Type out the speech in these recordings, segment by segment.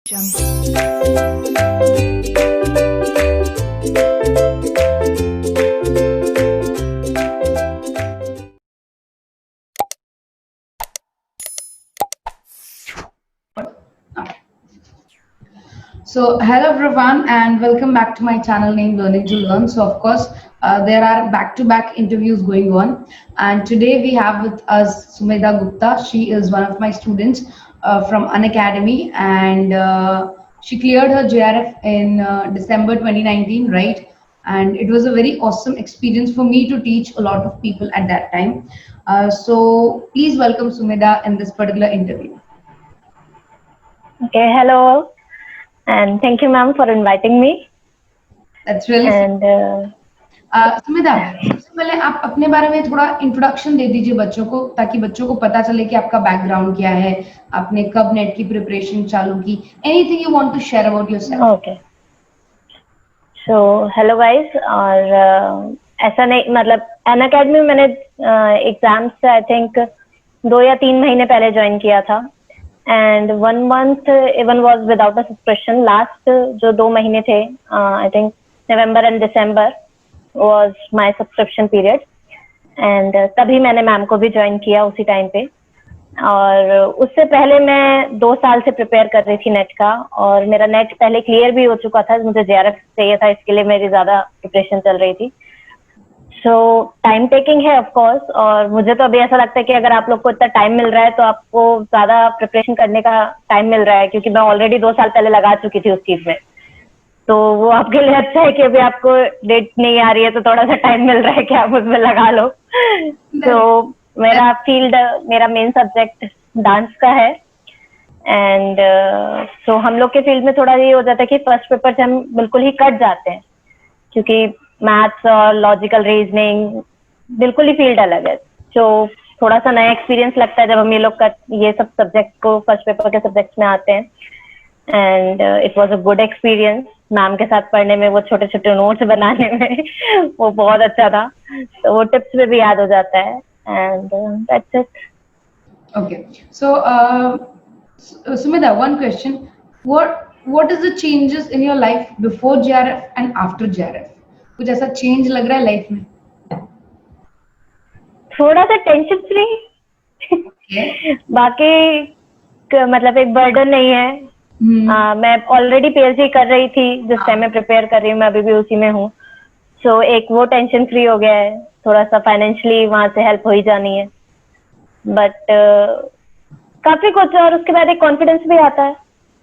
So, hello everyone, and welcome back to my channel named Learning to Learn. So, of course, there are back-to-back interviews going on, and today we have with us Sumedha Gupta. She is one of my students from Unacademy, and she cleared her JRF in December 2019, right? And it was a very awesome experience for me to teach a lot of people at that time. So, please welcome Sumedha in this particular interview. Okay, hello, and thank you, ma'am, for inviting me. That's really And Sumita, सबसे पहले आप अपने बारे में थोड़ा introduction दे दीजिए बच्चों को, ताकि बच्चों को पता चले कि आपका बैकग्राउंड क्या है, आपने कब नेट की प्रिपरेशन चालू की, anything you want to share about yourself. Okay, so hello guys. और ऐसा नहीं, मतलब अनअकैडमी में मैंने एग्जाम्स से आई थिंक 2 या 3 महीने पहले ज्वाइन किया था. And 1 month even was without a subscription. Last जो 2 महीने थे, I think November and December was my subscription period. And तभी मैंने मैम को भी ज्वाइन किया उसी टाइम पे. और उससे पहले मैं 2 साल से प्रिपेयर कर रही थी नेट का, और मेरा नेट पहले क्लियर भी हो चुका था. मुझे जेआरएफ चाहिए था, इसके लिए मेरी ज्यादा प्रिपरेशन चल रही थी. सो टाइम टेकिंग है ऑफ कोर्स, और मुझे तो अभी ऐसा लगता है कि अगर आप लोग को इतना टाइम मिल रहा है तो आपको ज्यादा प्रिपरेशन करने का टाइम मिल रहा है, क्योंकि मैं ऑलरेडी 2 साल पहले लगा चुकी थी उस चीज में. तो वो आपके लिए अच्छा है कि अभी आपको डेट नहीं आ रही है तो थोड़ा सा टाइम मिल रहा है कि आप उसमें लगा लो. तो मेरा फील्ड, मेरा मेन सब्जेक्ट डांस का है. एंड सो हम लोग के फील्ड में थोड़ा ये हो जाता है कि फर्स्ट पेपर से हम बिल्कुल ही कट जाते हैं, क्योंकि मैथ्स और लॉजिकल रीजनिंग बिल्कुल ही फील्ड अलग है. तो थोड़ा सा नया एक्सपीरियंस लगता है जब हम ये सब सब्जेक्ट को फर्स्ट पेपर के सब्जेक्ट्स में आते हैं. And it was a good experience. Ma'am के साथ पढ़ने में, वो छोटे छोटे नोट्स बनाने में वो बहुत अच्छा था. तो वो टिप्स में भी याद हो जाता है. And that's it. Okay, so Sumedha, one question: what is the changes in your life before JRF and after JRF? कुछ ऐसा चेंज लग रहा है लाइफ में? थोड़ा सा टेंशन फ्री. Okay. बाकी मतलब एक बर्डन नहीं है. मैं ऑलरेडी पीएचडी कर रही थी जिस टाइम मैं प्रिपेयर कर रही हूँ. मैं अभी भी उसी में हूँ. सो एक वो टेंशन फ्री हो गया है. थोड़ा सा फाइनेंशियली वहां से हेल्प हो ही जानी है. बट काफी कुछ. और उसके बाद एक कॉन्फिडेंस भी आता है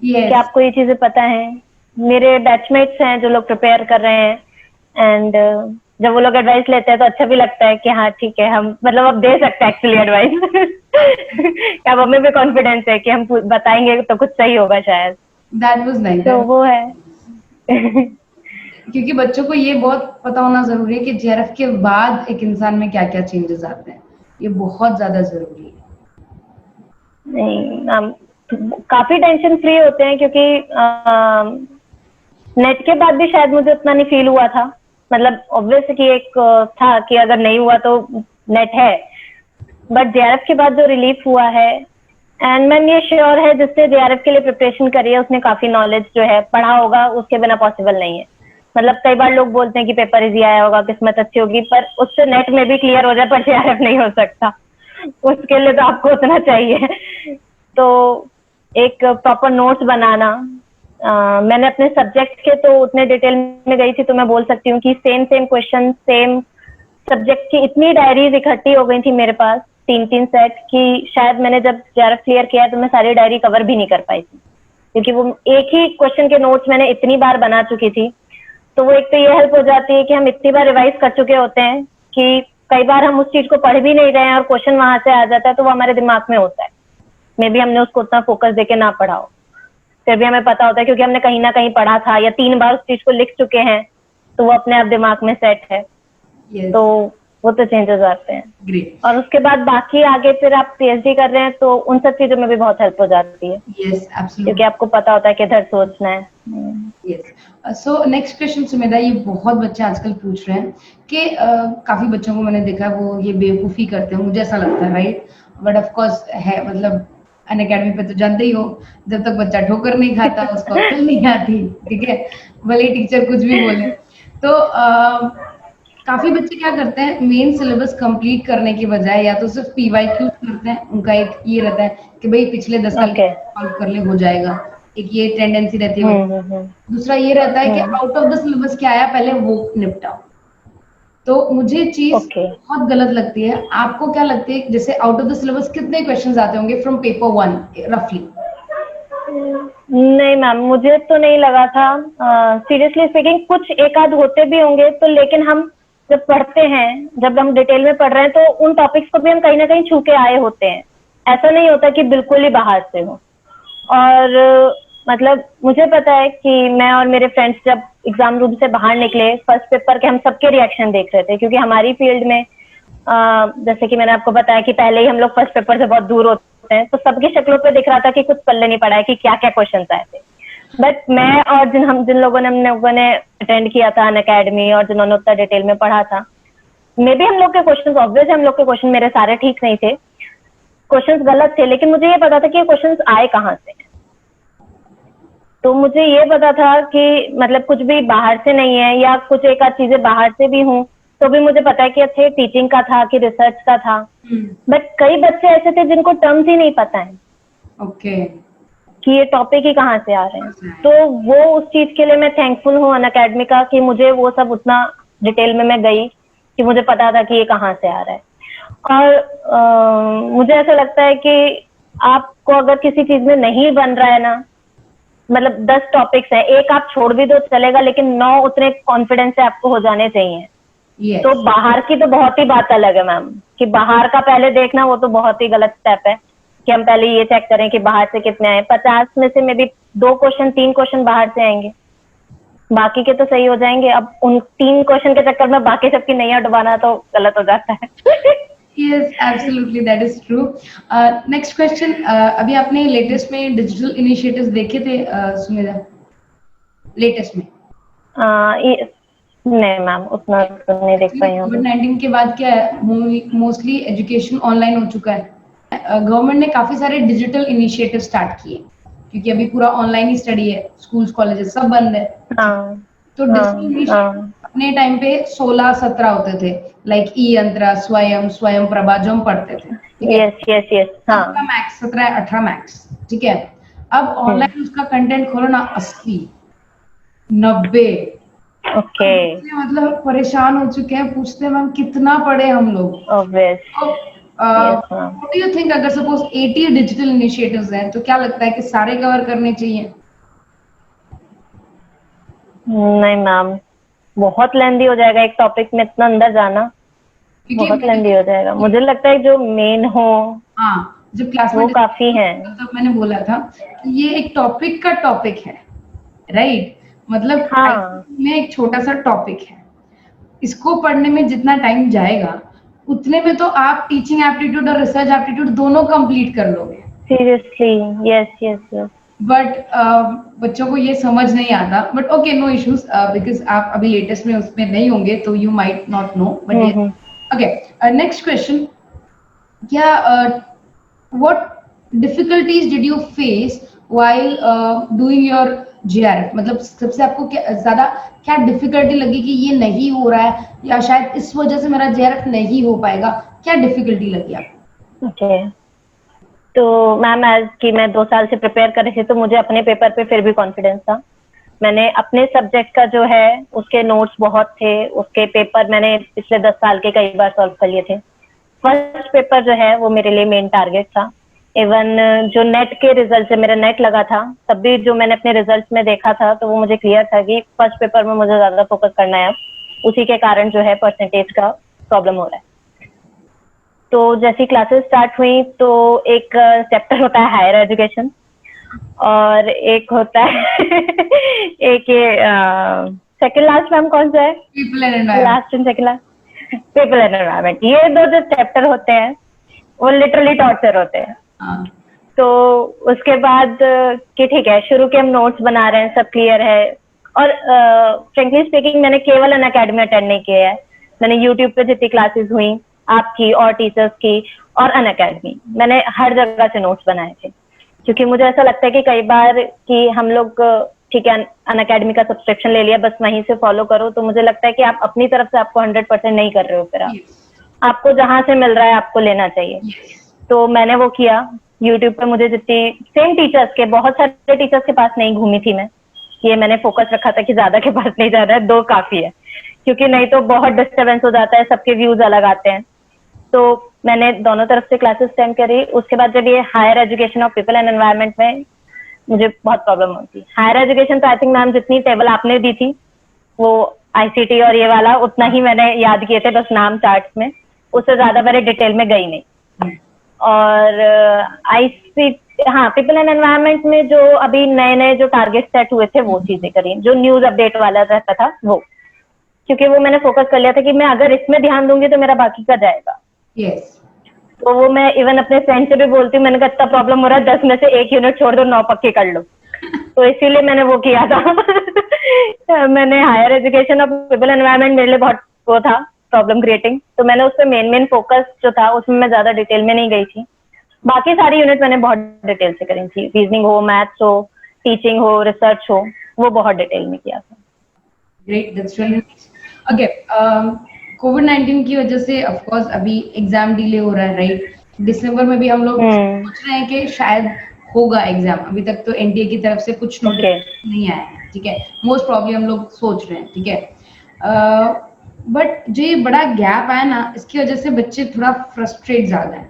कि आपको ये चीजें पता है. मेरे बैचमेट्स हैं जो लोग प्रिपेयर कर रहे हैं, एंड जब वो लोग एडवाइस लेते हैं तो अच्छा भी लगता है कि हाँ ठीक है, हम मतलब अब दे सकते हैं एक्चुअली एडवाइस. अब हमें भी कॉन्फिडेंस है कि हम बताएंगे तो कुछ सही होगा शायद. That was nice. तो वो है. क्योंकि बच्चों को ये बहुत पता होना जरूरी है कि जेआरएफ के बाद एक इंसान में क्या क्या चेंजेस आते हैं. ये बहुत ज्यादा जरूरी है. नहीं, हम काफी टेंशन फ्री होते हैं, क्योंकि नेट के बाद भी शायद मुझे उतना नहीं फील हुआ था. मतलब ऑब्वियस कि एक था कि अगर नहीं हुआ तो नेट है. बट जेआरएफ के बाद जो रिलीफ हुआ है, एंड मैम ये श्योर है जिससे जेआरएफ के लिए प्रिपरेशन करी है उसने काफी नॉलेज जो है पढ़ा होगा. उसके बिना पॉसिबल नहीं है. मतलब कई बार लोग बोलते हैं कि पेपर इजी आया होगा, किस्मत अच्छी होगी, पर उससे नेट में भी क्लियर हो जाए पर जेआरएफ नहीं हो सकता. उसके लिए तो आपको उतना चाहिए. तो एक प्रॉपर नोट्स बनाना. मैंने अपने सब्जेक्ट के तो उतने डिटेल में गई थी, तो मैं बोल सकती हूँ कि सेम क्वेश्चन सेम सब्जेक्ट की इतनी डायरीज इकट्ठी हो गई थी मेरे पास, 3 सेट, कि शायद मैंने जब जेआरएफ क्लियर किया तो मैं सारी डायरी कवर भी नहीं कर पाई थी, क्योंकि वो एक ही क्वेश्चन के नोट्स मैंने इतनी बार बना चुकी थी. तो वो एक तो ये हेल्प हो जाती है कि हम इतनी बार रिवाइज कर चुके होते हैं कि कई बार हम उस चीज को पढ़ भी नहीं रहे हैं और क्वेश्चन वहां से आ जाता है तो वो हमारे दिमाग में होता है. मे बी हमने उसको उतना फोकस देके ना पढ़ा हो, फिर भी हमें पता होता है क्योंकि हमने कहीं ना कहीं पढ़ा था या 3 बार उस चीज को लिख चुके हैं, तो वो अपने आप दिमाग में सेट है. तो वो तो चेंजेस आते हैं. Great. और उसके बाद बाकी आगे फिर आप पीएचडी कर रहे हैं तो उन सब चीजों में भी बहुत हेल्प हो जाती है. Yes, absolutely. क्योंकि आपको पता होता है कि इधर सोचना है. Yes. So next question Sumedha, ये बहुत बच्चे आजकल पूछ रहे हैं कि काफी बच्चों को मैंने देखा है वो ये बेवकूफी करते हैं, मुझे ऐसा लगता है, राइट? बट ऑफ कोर्स है, मतलब अनअकैडमी पे तो जानते ही हो, जब तक बच्चा ठोकर नहीं खाता उसको अक्ल नहीं आती, ठीक है, भले टीचर कुछ भी बोले। तो काफी बच्चे क्या करते हैं, मेन सिलेबस कंप्लीट करने के बजाय या तो सिर्फ पीवाईक्यू करते हैं। उनका एक ये रहता है कि भाई पिछले 10 साल ओके। सॉल्व कर ले हो जाएगा, एक ये टेंडेंसी रहती है। हम्म। दूसरा ये रहता है कि हम्म। आउट ऑफ द सिलेबस क्या आया पहले वो निपटाओ। तो मुझे चीज ओके। बहुत गलत लगती है। आपको क्या लगती है, जैसे आउट ऑफ द सिलेबस कितने क्वेश्चंस आते होंगे फ्रॉम पेपर 1 रफली? नहीं मैम, मुझे तो नहीं लगा था। सीरियसली स्पीकिंग कुछ एक आध होते भी होंगे तो, लेकिन हम जब पढ़ते हैं, जब हम डिटेल में पढ़ रहे हैं तो उन टॉपिक्स को भी हम कहीं ना कहीं छू के आए होते हैं। ऐसा नहीं होता कि बिल्कुल ही बाहर से हो। और मतलब मुझे पता है कि मैं और मेरे फ्रेंड्स जब एग्जाम रूम से बाहर निकले फर्स्ट पेपर के, हम सबके रिएक्शन देख रहे थे, क्योंकि हमारी फील्ड में जैसे कि मैंने आपको बताया कि पहले ही हम लोग फर्स्ट पेपर से बहुत दूर होते हैं, तो सबकी शक्लों पे दिख रहा था कि कुछ पल्ले नहीं पड़ा है कि क्या क्या क्वेश्चन आए थे। बट मैं और जिन लोगों ने हम लोगों ने अटेंड किया था अनअकैडमी और जिन्होंने उतना डिटेल में पढ़ा था, मे बी हम लोग के क्वेश्चन ऑब्वियस हम लोग के क्वेश्चन मेरे सारे ठीक नहीं थे, क्वेश्चंस गलत थे, लेकिन मुझे ये पता था कि ये क्वेश्चंस आए कहाँ से। तो मुझे ये पता था कि मतलब कुछ भी बाहर से नहीं है, या कुछ एक आध चीजें बाहर से भी हूँ तो भी मुझे पता है कि अच्छे टीचिंग का था कि रिसर्च का था। बट कई बच्चे ऐसे थे जिनको टर्म्स ही नहीं पता है ओके कि ये टॉपिक ही कहाँ से आ रहे हैं। तो वो उस चीज के लिए मैं थैंकफुल हूँ अनअकैडमी का कि मुझे वो सब उतना डिटेल में मैं गई कि मुझे पता था कि ये कहाँ से आ रहा है। और मुझे ऐसा लगता है कि आपको अगर किसी चीज में नहीं बन रहा है ना, मतलब 10 टॉपिक्स हैं, एक आप छोड़ भी दो चलेगा, लेकिन 9 उतने कॉन्फिडेंस से आपको हो जाने चाहिए। yes. तो बाहर की तो बहुत ही बात अलग है मैम, कि बाहर का पहले देखना वो तो बहुत ही गलत स्टेप है कि हम पहले ये चेक करें कि बाहर से कितने आए। 50 में से मे बी 2 क्वेश्चन 3 क्वेश्चन बाहर से आएंगे, बाकी के तो सही हो जाएंगे। अब उन 3 क्वेश्चन के चक्कर में बाकी सबकी नैया डुबाना तो गलत हो जाता है। Yes, absolutely, that is true. Next question. अभी आपने लेटेस्ट में डिजिटल इनिशिएटिव्स देखे थे सुमेधा, लेटेस्ट में? नहीं मैम, उतना तो नहीं देख पाई हूँ। कोविड-19 के बाद क्या है, मोस्टली एजुकेशन ऑनलाइन हो चुका है। गवर्नमेंट ने काफी सारे डिजिटल इनिशिएटिव स्टार्ट किए, क्योंकि अभी पूरा ऑनलाइन ही स्टडी है, स्कूल्स कॉलेजेस सब बंद है। तो डिजिटल अपने टाइम पे 16-17 होते थे, लाइक ई यंत्रा, स्वयं प्रभा, जो हम पढ़ते थे, ठीक है। Yes yes yes. 17 max, 17-18 max, ठीक है। अब ऑनलाइन उसका कंटेंट खोलो ना, 80, 90। ओके। मतलब परेशान हो चुके हैं, पूछते हैं मैम कितना पढ़े हम लोग। Obvious. What do you think, अगर सपोज 80 डिजिटल इनिशिएटिव्स हैं तो क्या लगता है कि सारे कवर करने चाहिए? नहीं मैम, बहुत लेंदी हो जाएगा एक टॉपिक में इतना अंदर जाना, बहुत लेंदी हो जाएगा। मुझे लगता है जो मेन हो, हाँ, जब क्लास में वो काफी है। तब मैंने बोला था कि ये एक टॉपिक का टॉपिक है, राइट? मतलब हाँ में एक छोटा सा टॉपिक है, इसको पढ़ने में जितना टाइम जाएगा उतने में तो आप टीचिंग एप्टीट्यूड और रिसर्च एप्टीट्यूड दोनों कंप्लीट कर लोगे। Seriously, yes yes yes. But बच्चों को ये समझ नहीं आता। But okay, no issues, because आप अभी लेटेस्ट में उसमें नहीं होंगे तो you might not know, but okay. Next question, क्या what difficulties did you face while doing your JRF? मतलब सबसे आपको ज्यादा क्या डिफिकल्टी लगी कि ये नहीं हो रहा है, या शायद इस वजह से मेरा JRF नहीं हो पाएगा, क्या डिफिकल्टी लगी आपको? ओके, तो मैम एज कि मैं 2 साल से प्रिपेयर कर रही थी, तो मुझे अपने पेपर पे फिर भी कॉन्फिडेंस था। मैंने अपने सब्जेक्ट का जो है उसके नोट्स बहुत थे, उसके पेपर मैंने पिछले 10 साल के कई बार सॉल्व कर लिए थे। फर्स्ट पेपर जो है वो मेरे लिए मेन टारगेट था। इवन जो नेट के रिजल्ट से मेरा नेट लगा था, तब भी जो मैंने अपने रिजल्ट में देखा था तो वो मुझे क्लियर था कि फर्स्ट पेपर में मुझे ज्यादा फोकस करना है। उसी के कारण जो है परसेंटेज का प्रॉब्लम हो रहा है। तो जैसी क्लासेस स्टार्ट हुई तो एक चैप्टर होता है हायर एजुकेशन, और एक होता है एक सेकंड लास्ट मैम कौन सा है? People and environment. Last and second last people and environment. ये 2 जो चैप्टर होते हैं वो लिटरली टॉर्चर होते हैं। तो उसके बाद कि ठीक है, शुरू के हम नोट्स बना रहे हैं, सब क्लियर है। और फ्रेंकली स्पीकिंग मैंने केवल अनअकैडमी अटेंड नहीं किया है, मैंने यूट्यूब पे जितनी क्लासेस हुई आपकी और टीचर्स की और अनअकैडमी, मैंने हर जगह से नोट्स बनाए थे। क्योंकि मुझे ऐसा लगता है कि कई बार कि हम लोग ठीक है अनअकैडमी का सब्सक्रिप्शन ले लिया, बस वहीं से फॉलो करो, तो मुझे लगता है कि आप अपनी तरफ से आपको 100% नहीं कर रहे हो। फिर Yes. आपको जहां से मिल रहा है आपको लेना चाहिए। Yes. तो मैंने वो किया। यूट्यूब पे मुझे जितनी सेम टीचर्स के, बहुत सारे टीचर्स के पास नहीं घूमी थी मैं, ये मैंने फोकस रखा था कि ज्यादा के पास नहीं जाना है, 2 काफी है, क्योंकि नहीं तो बहुत डिस्टर्बेंस हो जाता है, सबके व्यूज अलग आते हैं। तो मैंने दोनों तरफ से क्लासेस अटेंड करी। उसके बाद जब ये higher education of people and environment में मुझे बहुत प्रॉब्लम होती। हायर एजुकेशन तो आई थिंक मैम जितनी टेबल आपने दी थी वो आईसीटी और ये वाला उतना ही मैंने याद किए थे, बस नाम चार्ट्स में, उससे ज्यादा मैंने डिटेल में गई नहीं। और आईसी हाँ पीपल एंड एनवायरनमेंट में जो अभी नए नए जो टारगेट सेट हुए थे वो चीजें करी, जो न्यूज अपडेट वाला रहता था वो, क्योंकि वो मैंने फोकस कर लिया था कि मैं अगर इसमें ध्यान दूंगी तो मेरा बाकी का जाएगा। Yes. तो वो मैं इवन अपने फ्रेंड से भी बोलती हूँ, मैंने कहा इतना प्रॉब्लम हो रहा है 10 में से 1 यूनिट छोड़ दो, 9 पक्के कर लो। तो इसीलिए मैंने वो किया था। मैंने हायर एजुकेशन और पीपल एनवायरनमेंट मेरे लिए बहुत वो था प्रॉब्लम क्रिएटिंग, तो मैंने उस पर मेन फोकस जो था उसमें मैं ज्यादा डिटेल में नहीं गई थी। बाकी सारी यूनिट मैंने बहुत डिटेल से करी थी, रीजनिंग हो, मैथ्स हो, टीचिंग हो, रिसर्च हो, वो बहुत डिटेल में किया था। Great, that's really nice. Okay, कोविड-19 की वजह से ऑफ कोर्स अभी एग्जाम डिले हो रहा है, राइट? दिसंबर में भी हम लोग सोच रहे हैं कि शायद होगा एग्जाम, अभी तक तो एनटीए की तरफ से कुछ नोटिफिकेशन नहीं आया है, ठीक है? मोस्ट प्रॉब्ली हम लोग सोच रहे हैं, ठीक है? बट जो ये बड़ा गैप आया ना, इसकी वजह से बच्चे थोड़ा फ्रस्ट्रेट ज्यादा है,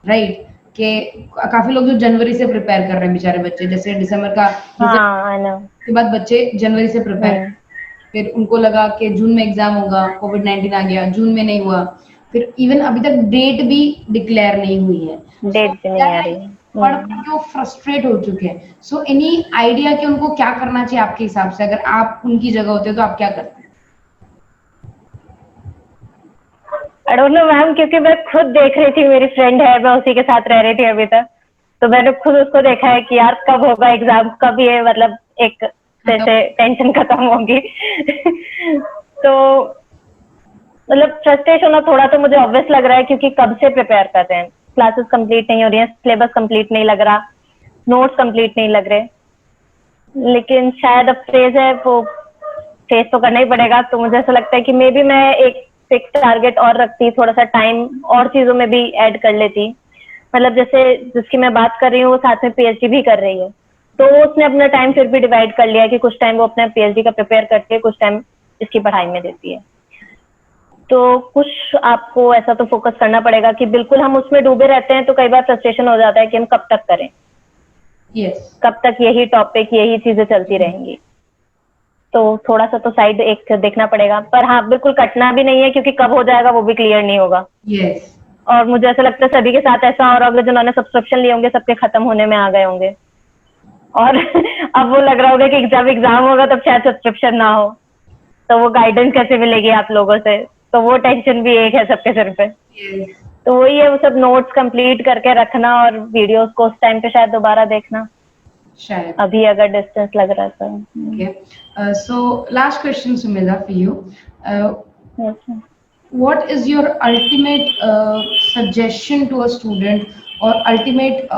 राइट? कि काफी लोग जो जनवरी से प्रिपेयर कर रहे हैं, बेचारे बच्चे, जैसे दिसंबर का के बाद बच्चे जनवरी से प्रिपेयर, फिर उनको लगा कि जून में एग्जाम होगा, कोविड-19 आ गया, जून में नहीं हुआ, फिर इवन अभी तक डेट भी डिक्लेयर नहीं हुई है, डेट भी नहीं आ रही है। पढ़ पढ़ के वो फ्रस्ट्रेट हो चुके हैं। सो एनी आइडिया कि उनको क्या करना चाहिए आपके हिसाब से, अगर आप उनकी जगह होते तो आप क्या करते? आई डोंट नो मैम, क्योंकि मैं खुद देख रही थी, मेरी फ्रेंड है, मैं उसी के साथ रह रही थी अभी तक, तो मैंने खुद उसको देखा है कि यार कब होगा एग्जाम, कब ये मतलब एक जैसे टेंशन खत्म होगी। तो मतलब फ्रस्ट्रेशन होना थोड़ा तो मुझे ऑब्वियस लग रहा है, क्योंकि कब से प्रिपेयर कर रहे हैं, क्लासेस कंप्लीट नहीं हो रही हैं, सिलेबस कंप्लीट नहीं लग रहा, नोट्स कंप्लीट नहीं लग रहे, लेकिन शायद अब फेज है वो फेस तो करना ही पड़ेगा। तो मुझे ऐसा लगता है कि मे बी मैं एक फिक्स टारगेट और रखती, थोड़ा सा टाइम और चीजों में भी ऐड कर लेती। मतलब जैसे जिसकी मैं बात कर रही हूँ वो साथ में पीएचडी भी कर रही है, तो उसने अपना टाइम फिर भी डिवाइड कर लिया कि कुछ टाइम वो अपने पीएचडी का प्रिपेयर करती है, कुछ टाइम इसकी पढ़ाई में देती है। तो कुछ आपको ऐसा तो फोकस करना पड़ेगा कि बिल्कुल हम उसमें डूबे रहते हैं तो कई बार फ्रस्ट्रेशन हो जाता है कि हम कब तक करें, कब तक यही टॉपिक यही चीजें चलती रहेंगी। तो थोड़ा सा तो साइड एक देखना पड़ेगा, पर हाँ बिल्कुल कटना भी नहीं है, क्योंकि कब हो जाएगा वो भी क्लियर नहीं होगा। और मुझे ऐसा लगता है सभी के साथ ऐसा, और अगले जिन्होंने सब्सक्रिप्शन लिए होंगे सबके खत्म होने में आ गए होंगे, और अब वो लग रहा होगा कि जब एग्जाम होगा तब शायद सब्सक्रिप्शन ना हो, तो वो गाइडेंस कैसे मिलेगी आप लोगों से, तो वो टेंशन भी एक है सबके सिर पे। तो वही है, वो सब नोट्स कंप्लीट करके रखना और वीडियोस को उस टाइम पे शायद दोबारा देखना, शायद अभी अगर डिस्टेंस लग रहा है तो। Okay. So last question, Sumedha, for you. What is your ultimate suggestion to a student, or ultimate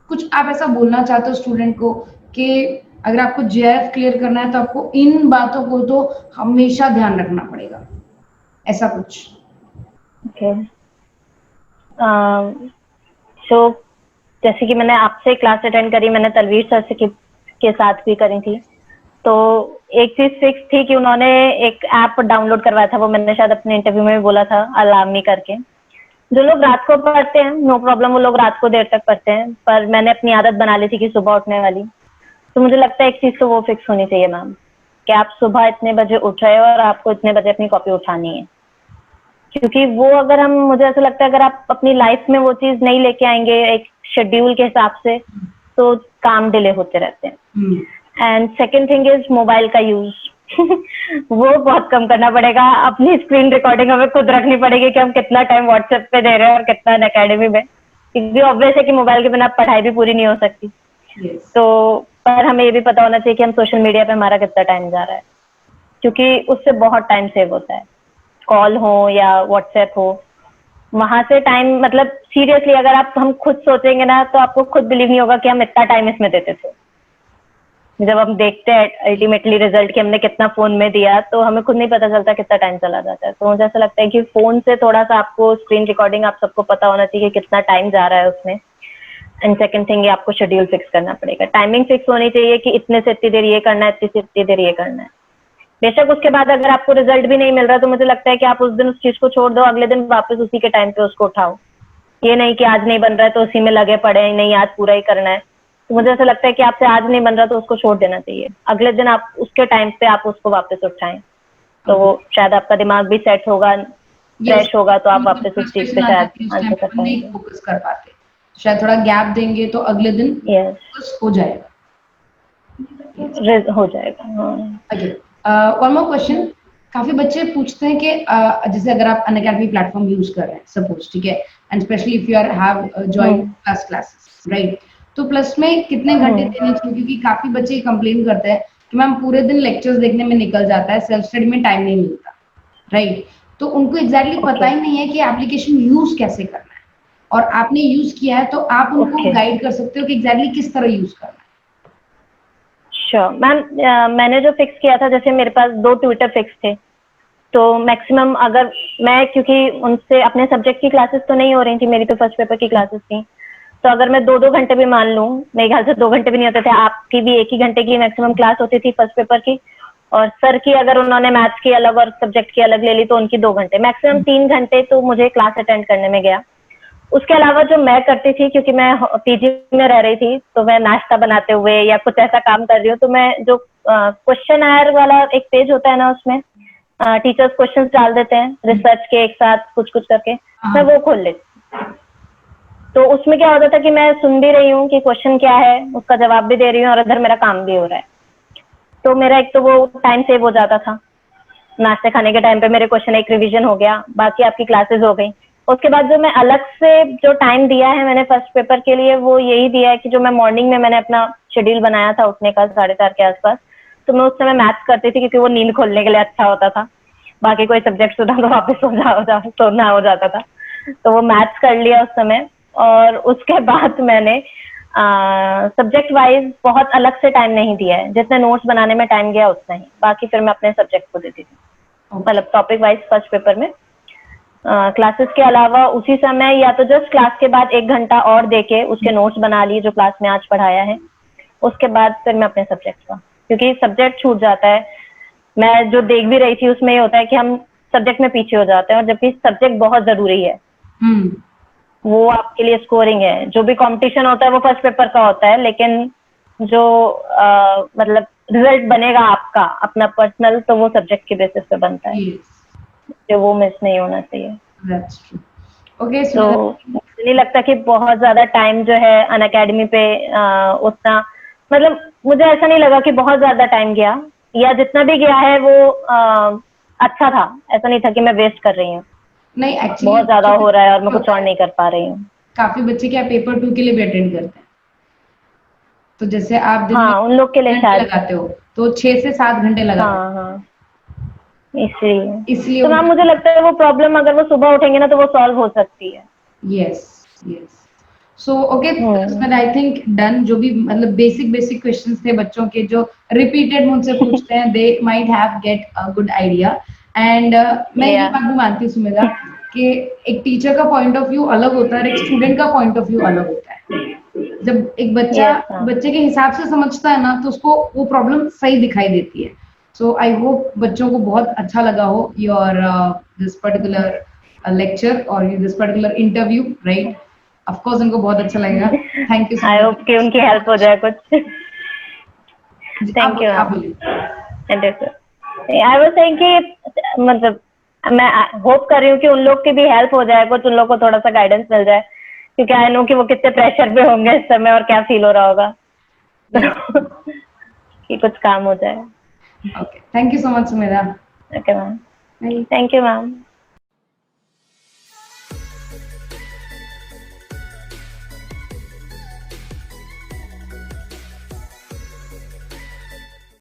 कुछ आप ऐसा बोलना चाहते हो स्टूडेंट को कि अगर आपको जेआरएफ क्लियर करना है तो आपको इन बातों को तो हमेशा ध्यान रखना पड़ेगा, ऐसा कुछ? ओके, सो जैसे कि मैंने आपसे क्लास अटेंड करी, मैंने तलवीर सर से के साथ भी करी थी, तो एक चीज फिक्स थी कि उन्होंने एक ऐप डाउनलोड करवाया था, वो मैंने शायद अपने इंटरव्यू में भी बोला था, अलामी करके। जो लोग रात को पढ़ते हैं नो प्रॉब्लम, वो लोग रात को देर तक पढ़ते हैं, पर मैंने अपनी आदत बना ली थी कि सुबह उठने वाली। तो मुझे लगता है एक चीज तो वो फिक्स होनी चाहिए मैम, कि आप सुबह इतने बजे उठ रहे हो और आपको इतने बजे अपनी कॉपी उठानी है, क्योंकि वो अगर हम, मुझे ऐसा लगता है अगर आप अपनी लाइफ में वो चीज नहीं लेके आएंगे एक शेड्यूल के हिसाब से, तो काम डिले होते रहते हैं। And second thing is mobile का यूज। वो बहुत कम करना पड़ेगा, अपनी स्क्रीन रिकॉर्डिंग हमें खुद रखनी पड़ेगी कि हम कितना टाइम व्हाट्सएप पे दे रहे हैं और कितना अकेडमी में, क्योंकि ऑब्वियस है कि मोबाइल के बिना पढ़ाई भी पूरी नहीं हो सकती। तो पर हमें ये भी पता होना चाहिए कि हम सोशल मीडिया पे हमारा कितना टाइम जा रहा है, क्योंकि उससे बहुत टाइम सेव होता है, कॉल हो या व्हाट्सएप हो, वहां से टाइम मतलब सीरियसली अगर आप हम खुद सोचेंगे ना तो आपको खुद बिलीव नहीं होगा कि हम इतना टाइम इसमें देते थे। जब हम देखते हैं अल्टीमेटली रिजल्ट कि हमने कितना फोन में दिया तो हमें खुद नहीं पता चलता कितना टाइम चला जाता है। तो मुझे ऐसा लगता है कि फोन से थोड़ा सा आपको स्क्रीन रिकॉर्डिंग आप सबको पता होना चाहिए कि कितना टाइम जा रहा है उसमें। एंड सेकंड थिंग ये आपको शेड्यूल फिक्स करना पड़ेगा, टाइमिंग फिक्स होनी चाहिए कि इतने से इतनी देर ये करना है, इतनी से इतनी देर ये करना है। बेशक उसके बाद अगर आपको रिजल्ट भी नहीं मिल रहा तो मुझे लगता है कि आप उस दिन उस चीज को छोड़ दो, अगले दिन वापस उसी के टाइम पे उसको उठाओ। ये नहीं कि आज नहीं बन रहा है तो उसी में लगे पड़े हैं, नहीं आज पूरा ही करना है। तो मुझे ऐसा लगता है कि आपसे आज नहीं बन रहा तो उसको छोड़ देना चाहिए, अगले दिन आप उसके टाइम पे आप उसको वापस उठाएं तो ओके। शायद आपका दिमाग भी सेट होगा, यस, फ्रेश होगा, तो आप मतलब वापस उस चीज पे फ्रस्ट्रेशन आ शायद जाती है उस टाइम आंसर पे, कर अपन नहीं पाएंगे। फोकस कर पाते। शायद थोड़ा गैप देंगे तो अगले दिन यस, फोकस हो जाएगा। यस। हो जाएगा। हाँ। Okay, one more question. काफी बच्चे पूछते हैं कि जैसे अगर आप अनअकैडमी प्लेटफॉर्म यूज कर रहे हैं सपोज, ठीक है, and specially if you are have join hmm. Plus classes, right, तो प्लस में कितने घंटे हम्म। देने चाहिए? क्योंकि काफी बच्चे कंप्लेन करते हैं कि मैम पूरे दिन लेक्चर्स देखने में निकल जाता है, सेल्फ स्टडी में टाइम नहीं मिलता, राइट। तो उनको एग्जैक्टली पता ओके। ही नहीं है कि एप्लीकेशन यूज कैसे करना है, और आपने यूज किया है तो आप उनको ओके। गाइड कर सकते हो कि एग्जैक्टली किस तरह यूज करना है। श्योर मैम, मैंने जो फिक्स किया था, जैसे मेरे पास 2 ट्विटर फिक्स थे, तो मैक्सिमम अगर मैं, क्योंकि उनसे अपने सब्जेक्ट की क्लासेस तो नहीं हो रही थी, मेरी तो फर्स्ट पेपर की क्लासेस थी, तो अगर मैं 2-2 घंटे भी मान लूँ, मेरे ख्याल से 2 घंटे भी नहीं होते थे, आपकी भी 1 ही घंटे की मैक्सिमम क्लास होती थी फर्स्ट पेपर की, और सर की अगर उन्होंने मैथ्स की अलग और सब्जेक्ट की अलग ले ली तो उनकी 2 घंटे, मैक्सिमम 3 घंटे तो मुझे क्लास अटेंड करने में गया। उसके अलावा जो मैं करती थी, क्योंकि मैं पीजी में रह रही थी, तो मैं नाश्ता बनाते हुए या कुछ ऐसा काम कर रही हूँ, तो मैं जो क्वेश्चन आयर वाला एक पेज होता है ना, उसमें टीचर्स क्वेश्चंस डाल देते हैं रिसर्च के एक साथ कुछ कुछ करके, मैं हाँ। वो खोल लेती। तो उसमें क्या होता था कि मैं सुन भी रही हूँ कि क्वेश्चन क्या है, उसका जवाब भी दे रही हूँ, और इधर मेरा काम भी हो रहा है। तो मेरा एक तो वो टाइम सेव हो जाता था, नाश्ते खाने के टाइम पे मेरे क्वेश्चन एक रिवीजन हो गया, बाकी आपकी क्लासेस हो गई। उसके बाद जो मैं अलग से जो टाइम दिया है मैंने फर्स्ट पेपर के लिए, वो यही दिया है कि जो मैं मॉर्निंग में मैंने अपना शेड्यूल बनाया था उठने का 4:30 के आसपास, तो मैं उस समय मैथ्स करती थी, क्योंकि वो नींद खोलने के लिए अच्छा होता था। बाकी कोई सब्जेक्ट होता तो वापस सोना हो जाता था। तो वो मैथ्स कर लिया उस समय, और उसके बाद मैंने सब्जेक्ट वाइज बहुत अलग से टाइम नहीं दिया है, जितने नोट्स बनाने में टाइम गया उतना ही, बाकी फिर मैं अपने सब्जेक्ट को देती थी, ओके। मतलब टॉपिक वाइज फर्स्ट पेपर में। क्लासेस के अलावा उसी समय या तो जस्ट क्लास के बाद 1 घंटा और देके उसके नोट्स बना लिए जो क्लास में आज पढ़ाया है, उसके बाद फिर मैं अपने सब्जेक्ट का, क्योंकि सब्जेक्ट छूट जाता है। मैं जो देख भी रही थी उसमें ये होता है कि हम सब्जेक्ट में पीछे हो जाते हैं, और जबकि सब्जेक्ट बहुत जरूरी है, हम्म। वो आपके लिए स्कोरिंग है। जो भी कंपटीशन होता है वो फर्स्ट पेपर का होता है, लेकिन जो मतलब रिजल्ट बनेगा आपका अपना पर्सनल, तो वो सब्जेक्ट के बेसिस पे बनता है, यस, जो वो मिस नहीं होना चाहिए। That's true. ओके तो सुमेधा। मुझे नहीं लगता कि बहुत ज्यादा टाइम जो है अनअकैडमी पे उतना, मतलब मुझे ऐसा नहीं लगा कि बहुत ज्यादा टाइम गया, या जितना भी गया है वो अच्छा था। ऐसा नहीं था कि मैं वेस्ट कर रही हूँ, नहीं, एक्चुअली बहुत ज्यादा बच्चों के हो रहा है और साथ मैं क्या कुछ होता और है, नहीं कर पा रही हूँ। काफी बच्चे क्या पेपर 2 के लिए भी अटेंड करते हैं। तो जैसे आप दिन में हाँ, उन लोग के लिए घंटे शायद। लगाते हो, तो 6 से 7 घंटे लगाते हाँ हाँ, इसलिए हैं, इसलिए तो मैम उनका। मुझे लगता है वो प्रॉब्लम अगर वो सुबह उठेंगे ना तो वो सॉल्व हो सकती है। Yes, yes. So okay, hmm. I think done. जो भी मतलब बेसिक बेसिक क्वेश्चंस थे बच्चों के जो रिपीटेड मुझसे पूछते हैं, they might have get a good idea. And मैं ये या बात भी मानती हूँ सुमेधा कि एक टीचर का पॉइंट ऑफ व्यू अलग होता है और एक स्टूडेंट का पॉइंट ऑफ व्यू अलग होता है। जब एक बच्चा यस मैम। बच्चे के हिसाब से समझता है ना, तो उसको वो प्रॉब्लम सही दिखाई देती है। सो आई होप बच्चों को बहुत अच्छा लगा हो योर दिस पर्टिकुलर लेक्चर और this particular interview, right. Of course उनको बहुत अच्छा लगेगा। Thank you so I hope कि उनकी हेल्प हो मच। जाए कुछ। जी, आप थैंक यू बोलिए, आप मैम। बोलिए। आई वाज सेइंग कि मतलब मैं होप कर रही हूँ कि उन लोग की भी हेल्प हो जाए, कुछ उन लोग को थोड़ा सा गाइडेंस मिल जाए, क्योंकि आई नो कि वो कितने प्रेशर पे होंगे इस समय और क्या फील हो रहा होगा। यस। तो कि कुछ काम हो जाए। Okay, thank you so much Sumedha. Okay ma'am. Bye. Thank you ma'am.